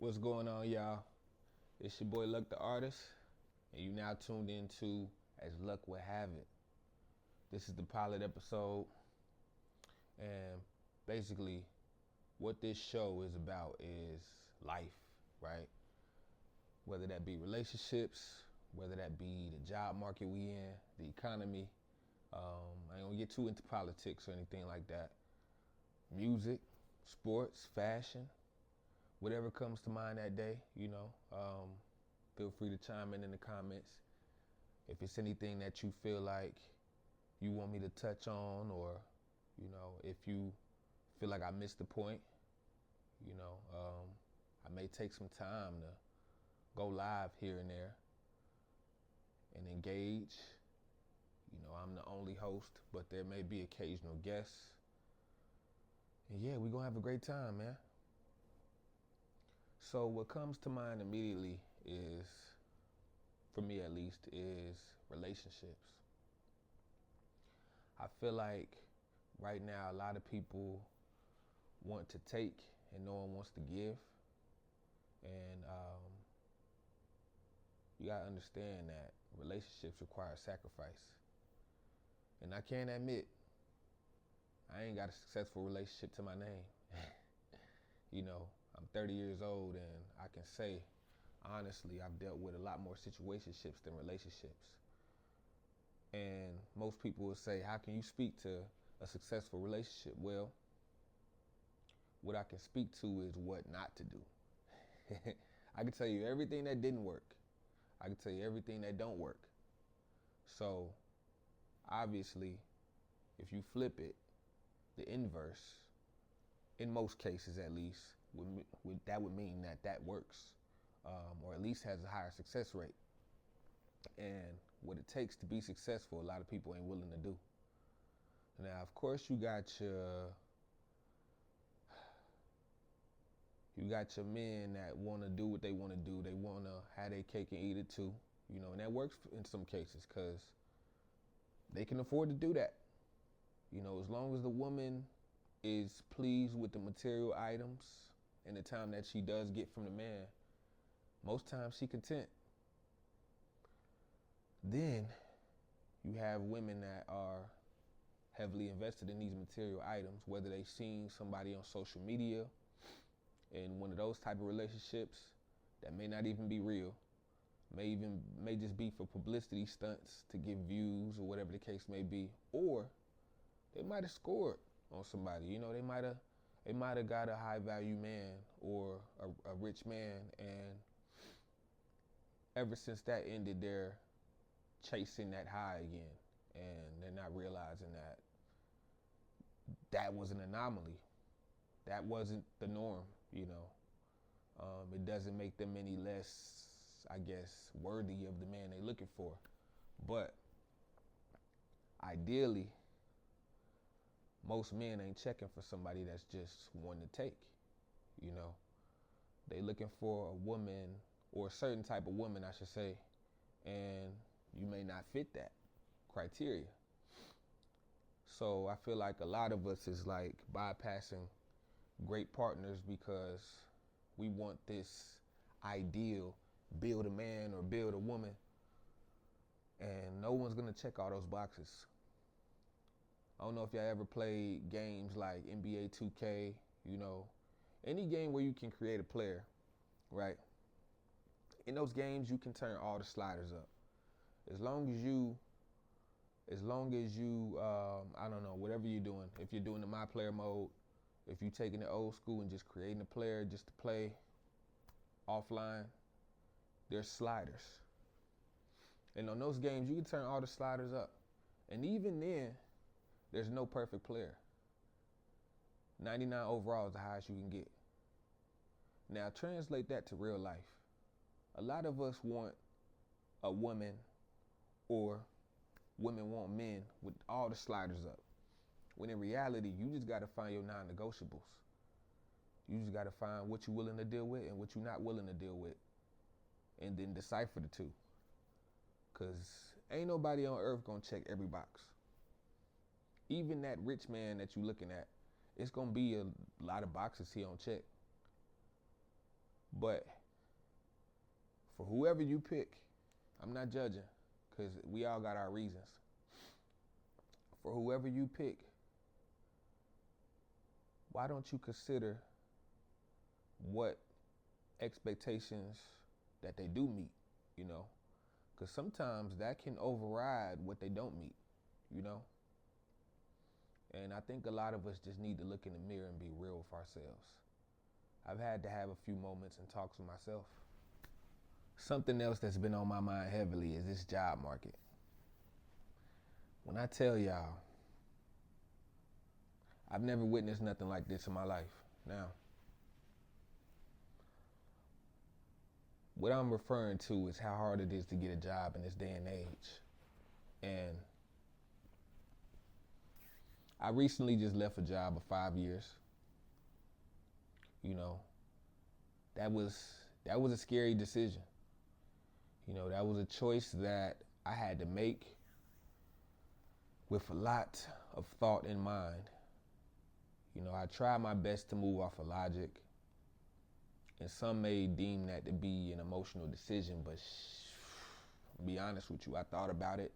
What's going on, y'all? It's your boy Luck the Artist, and you now tuned into As Luck Would Have It. This is the pilot episode, and basically, what this show is about is life, right? Whether that be relationships, whether that be the job market we in, the economy. I ain't gonna get too into politics or anything like that. Music, sports, fashion, whatever comes to mind that day, feel free to chime in the comments. If it's anything that you feel like you want me to touch on, or, if you feel like I missed the point, I may take some time to go live here and there and engage. I'm the only host, but there may be occasional guests. And yeah, we're gonna have a great time, man. So what comes to mind immediately is, for me at least, is relationships. I feel like right now a lot of people want to take and no one wants to give. And you gotta understand that relationships require sacrifice. And I can't admit I ain't got a successful relationship to my name. I'm 30 years old, and I can say, honestly, I've dealt with a lot more situationships than relationships. And most people will say, how can you speak to a successful relationship? Well, what I can speak to is what not to do. I can tell you everything that didn't work. I can tell you everything that don't work. So, obviously, if you flip it, the inverse, in most cases at least, that would mean that works, or at least has a higher success rate. And what it takes to be successful, a lot of people ain't willing to do. Now, of course, you got your men that want to do what they want to do. They want to have their cake and eat it too, and that works in some cases because they can afford to do that. As long as the woman is pleased with the material items and the time that she does get from the man, most times she content. Then you have women that are heavily invested in these material items, whether they've seen somebody on social media in one of those type of relationships that may not even be real, may just be for publicity stunts to get views or whatever the case may be, or they might have scored on somebody. They might have got a high value man or a rich man, and ever since that ended, they're chasing that high again, and they're not realizing that was an anomaly. That wasn't the norm. It doesn't make them any less, I guess, worthy of the man they're looking for. But ideally, most men ain't checking for somebody that's just one to take. They looking for a woman, or a certain type of woman, I should say, and you may not fit that criteria. So I feel like a lot of us is like bypassing great partners because we want this ideal build a man or build a woman, and no one's gonna check all those boxes. I don't know if y'all ever played games like NBA 2K, any game where you can create a player, right? In those games, you can turn all the sliders up. As long as you, I don't know, whatever you're doing, if you're doing the My Player mode, if you're taking it old school and just creating a player just to play offline, there's sliders. And on those games, you can turn all the sliders up. And even then, there's no perfect player. 99 overall is the highest you can get. Now, translate that to real life. A lot of us want a woman, or women want men with all the sliders up. When in reality, you just got to find your non-negotiables. You just got to find what you're willing to deal with and what you're not willing to deal with, and then decipher the two. Because ain't nobody on earth going to check every box. Even that rich man that you're looking at, it's going to be a lot of boxes he don't check. But for whoever you pick, I'm not judging because we all got our reasons. For whoever you pick, why don't you consider what expectations that they do meet, you know? Because sometimes that can override what they don't meet, you know? And I think a lot of us just need to look in the mirror and be real with ourselves. I've had to have a few moments and talks with myself. Something else that's been on my mind heavily is this job market. When I tell y'all, I've never witnessed nothing like this in my life. Now, what I'm referring to is how hard it is to get a job in this day and age. And I recently just left a job of 5 years. You know, that was a scary decision. You know, that was a choice that I had to make with a lot of thought in mind. You know, I tried my best to move off of logic, and some may deem that to be an emotional decision, but to be honest with you, I thought about it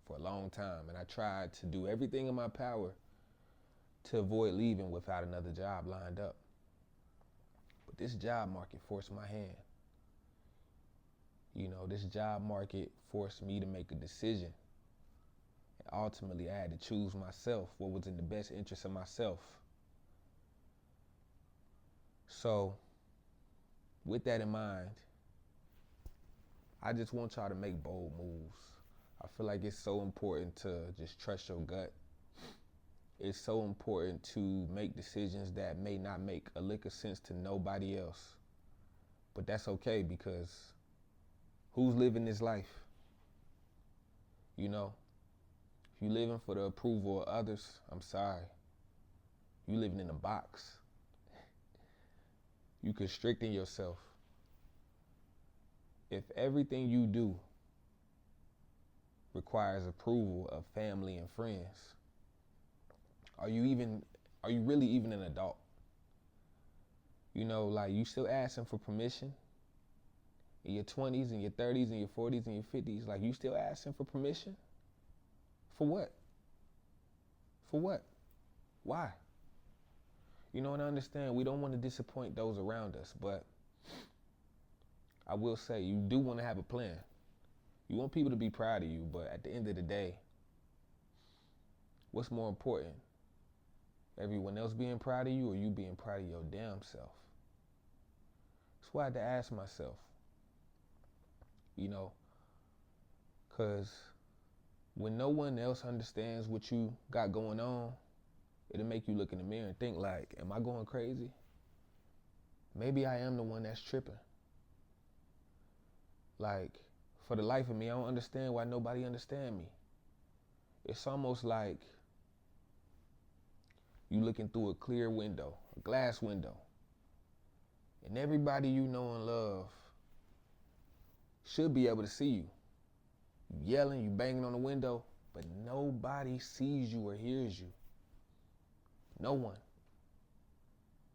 for a long time, and I tried to do everything in my power to avoid leaving without another job lined up. But this job market forced my hand. You know, this job market forced me to make a decision. And ultimately, I had to choose myself, what was in the best interest of myself. So, with that in mind, I just want y'all to make bold moves. I feel like it's so important to just trust your gut. It's so important to make decisions that may not make a lick of sense to nobody else. But that's okay, because who's living this life? You know, if you're living for the approval of others, I'm sorry. You living in a box. You constricting yourself. If everything you do requires approval of family and friends, are you really even an adult? You know, like, you still asking for permission in your 20s and your 30s and your 40s and your 50s. Like, you still asking for permission? For what? For what? Why? You know, and I understand we don't want to disappoint those around us, but I will say you do want to have a plan. You want people to be proud of you, but at the end of the day, what's more important? Everyone else being proud of you, or you being proud of your damn self? That's why I had to ask myself, you know, because when no one else understands what you got going on, it'll make you look in the mirror and think like, am I going crazy? Maybe I am the one that's tripping. Like, for the life of me, I don't understand why nobody understand me. It's almost like you looking through a clear window, a glass window, and everybody you know and love should be able to see you. You yelling, you banging on the window, but nobody sees you or hears you. No one.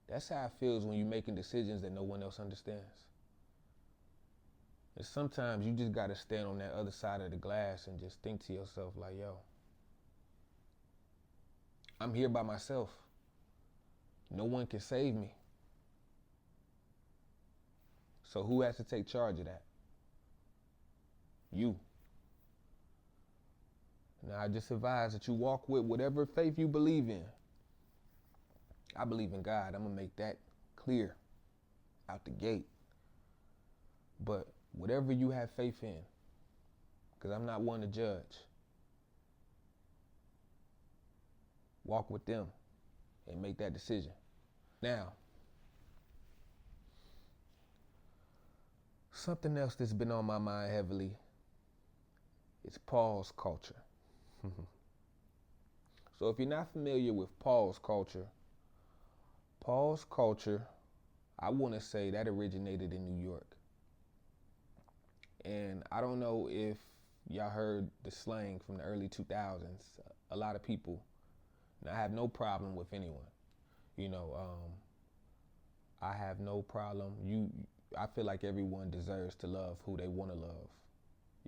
That's how it feels when you're making decisions that no one else understands. And sometimes you just gotta stand on that other side of the glass and just think to yourself like, yo, I'm here by myself. No one can save me. So who has to take charge of that? You. Now, I just advise that you walk with whatever faith you believe in. I believe in God. I'm gonna make that clear out the gate. But whatever you have faith in, because I'm not one to judge, walk with them and make that decision. Now, something else that's been on my mind heavily is pause culture. So if you're not familiar with pause culture, I want to say that originated in New York. And I don't know if y'all heard the slang from the early 2000s. A lot of people, and I have no problem with anyone. You know, I have no problem. I feel like everyone deserves to love who they want to love.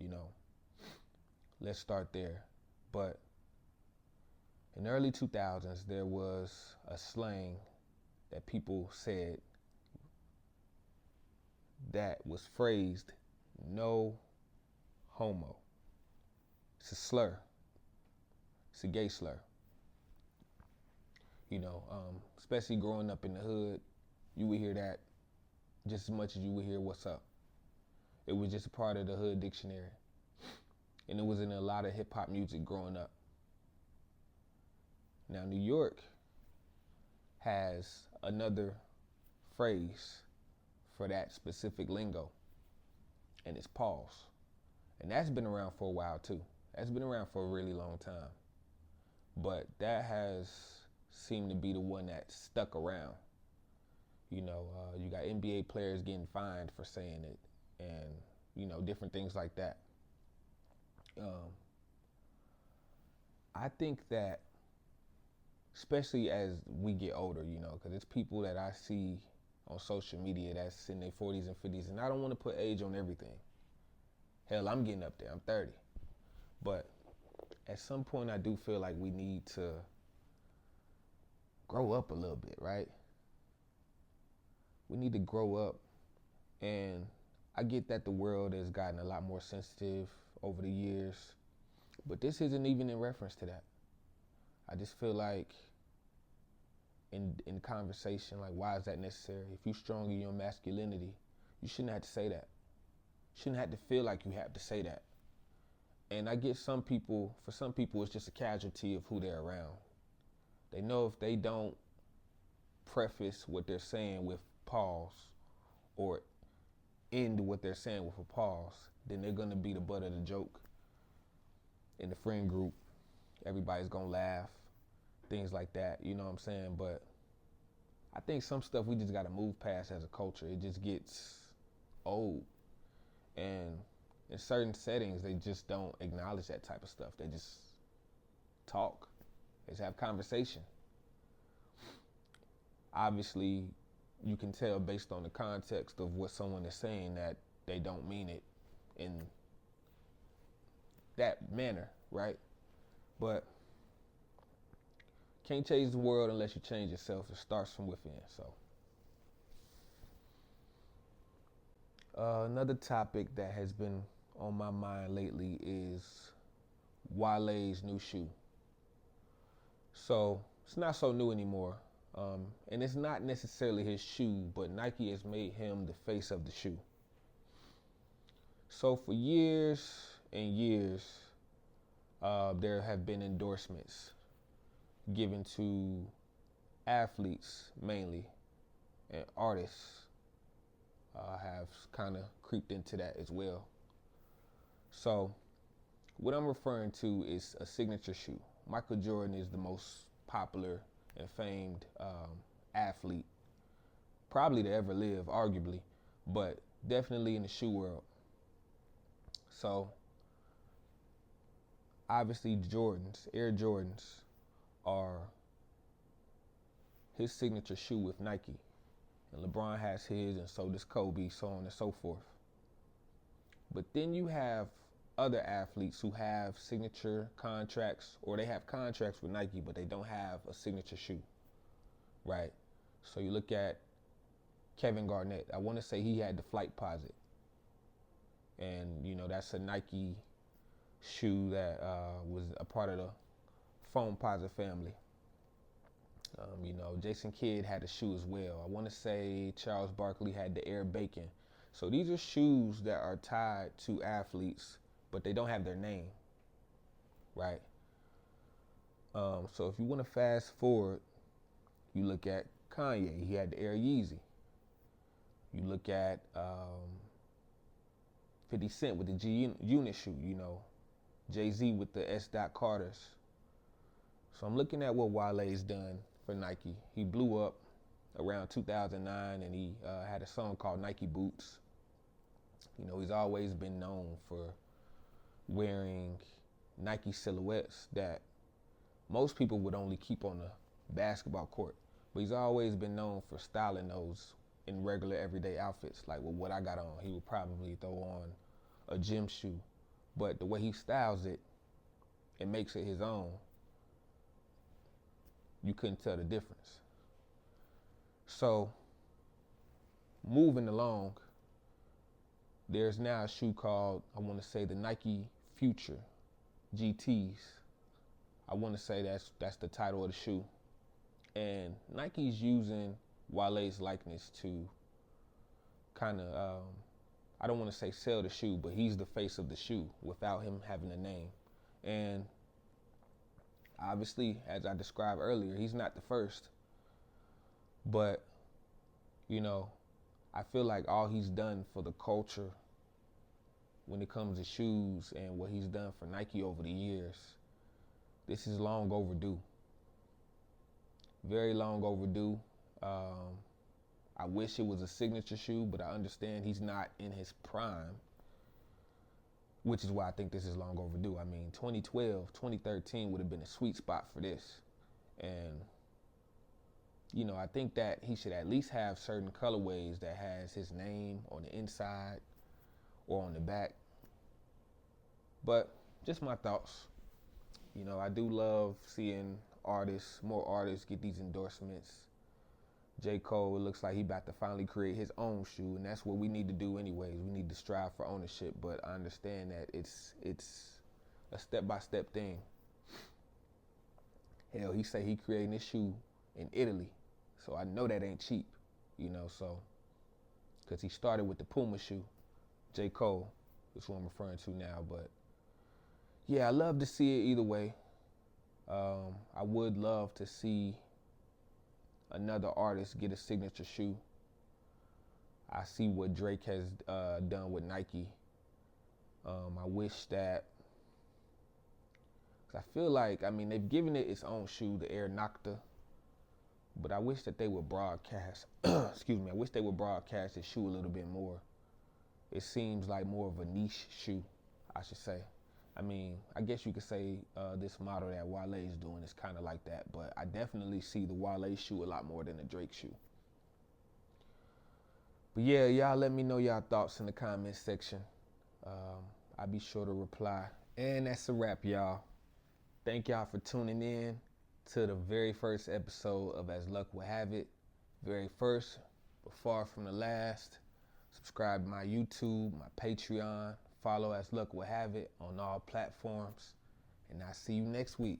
You know, let's start there. But in the early 2000s, there was a slang that people said that was phrased, no homo. It's a slur. It's a gay slur. You know, especially growing up in the hood, you would hear that just as much as you would hear what's up. It was just a part of the hood dictionary. And it was in a lot of hip hop music growing up. Now, New York has another phrase for that specific lingo, and it's pause. And that's been around for a while too. That's been around for a really long time. But that has seemed to be the one that stuck around. You know, you got NBA players getting fined for saying it, and, you know, different things like that. I think that, especially as we get older, you know, because it's people that I see on social media that's in their 40s and 50s, and I don't want to put age on everything. Hell, I'm getting up there. I'm 30. But at some point, I do feel like we need to grow up a little bit, right? We need to grow up. And I get that the world has gotten a lot more sensitive over the years, but this isn't even in reference to that. I just feel like in conversation, like, why is that necessary? If you're strong in your masculinity, you shouldn't have to say that. You shouldn't have to feel like you have to say that. And I get for some people, it's just a casualty of who they're around. They know if they don't preface what they're saying with pause or end what they're saying with a pause, then they're gonna be the butt of the joke in the friend group. Everybody's gonna laugh, things like that, you know what I'm saying? But I think some stuff we just gotta move past as a culture. It just gets old. And in certain settings, they just don't acknowledge that type of stuff. They just talk. They just have conversation. Obviously, you can tell based on the context of what someone is saying that they don't mean it in that manner, right? But can't change the world unless you change yourself. It starts from within. So another topic that has been on my mind lately is Wale's new shoe. So it's not so new anymore. And it's not necessarily his shoe, but Nike has made him the face of the shoe. So for years and years, there have been endorsements given to athletes mainly, and artists have kind of creeped into that as well. So what I'm referring to is a signature shoe. Michael Jordan is the most popular and famed athlete probably to ever live, arguably, but definitely in the shoe world. So obviously Air Jordans are his signature shoe with Nike. And LeBron has his, and so does Kobe, so on and so forth. But then you have other athletes who have signature contracts, or they have contracts with Nike, but they don't have a signature shoe, right? So you look at Kevin Garnett. I want to say he had the Flightposite. And, you know, that's a Nike shoe that was a part of the Foamposite family. You know, Jason Kidd had a shoe as well. I want to say Charles Barkley had the Air Bacon. So these are shoes that are tied to athletes, but they don't have their name, right? So if you want to fast forward, you look at Kanye. He had the Air Yeezy. You look at 50 Cent with the G-Unit shoe, you know. Jay-Z with the S. Carters. So I'm looking at what Wale's done for Nike. He blew up around 2009, and he had a song called Nike Boots. You know, he's always been known for wearing Nike silhouettes that most people would only keep on the basketball court. But he's always been known for styling those in regular everyday outfits, like with what I got on. He would probably throw on a gym shoe, but the way he styles it and makes it his own, you couldn't tell the difference. So moving along, there's now a shoe called, I want to say, the Nike Future GTs. I want to say that's the title of the shoe. And Nike's using Wale's likeness to kind of, I don't want to say sell the shoe, but he's the face of the shoe without him having a name. And obviously, as I described earlier, he's not the first. But, you know, I feel like all he's done for the culture when it comes to shoes and what he's done for Nike over the years, this is long overdue. Very long overdue. I wish it was a signature shoe, but I understand he's not in his prime, which is why I think this is long overdue. I mean, 2012, 2013 would have been a sweet spot for this. And, you know, I think that he should at least have certain colorways that has his name on the inside or on the back. But just my thoughts. You know, I do love seeing more artists get these endorsements. J. Cole, it looks like he about to finally create his own shoe, and that's what we need to do anyways. We need to strive for ownership, but I understand that it's a step-by-step thing. Hell, he say he creating this shoe in Italy, so I know that ain't cheap, you know, so, because he started with the Puma shoe. J. Cole is who I'm referring to now, but yeah, I love to see it either way. I would love to see another artist get a signature shoe. I see what Drake has done with Nike. I wish that, cause I feel like, I mean, they've given it its own shoe, the Air Nocta, but I wish that they would broadcast, excuse me, I wish they would broadcast this shoe a little bit more. It seems like more of a niche shoe, I should say. I mean, I guess you could say this model that Wale is doing is kind of like that, but I definitely see the Wale shoe a lot more than the Drake shoe. But yeah, y'all let me know y'all thoughts in the comments section. I'll be sure to reply. And that's a wrap, y'all. Thank y'all for tuning in to the very first episode of As Luck Would Have It. Very first, but far from the last. Subscribe to my YouTube, my Patreon. Follow As Luck Would Have It on all platforms. And I'll see you next week.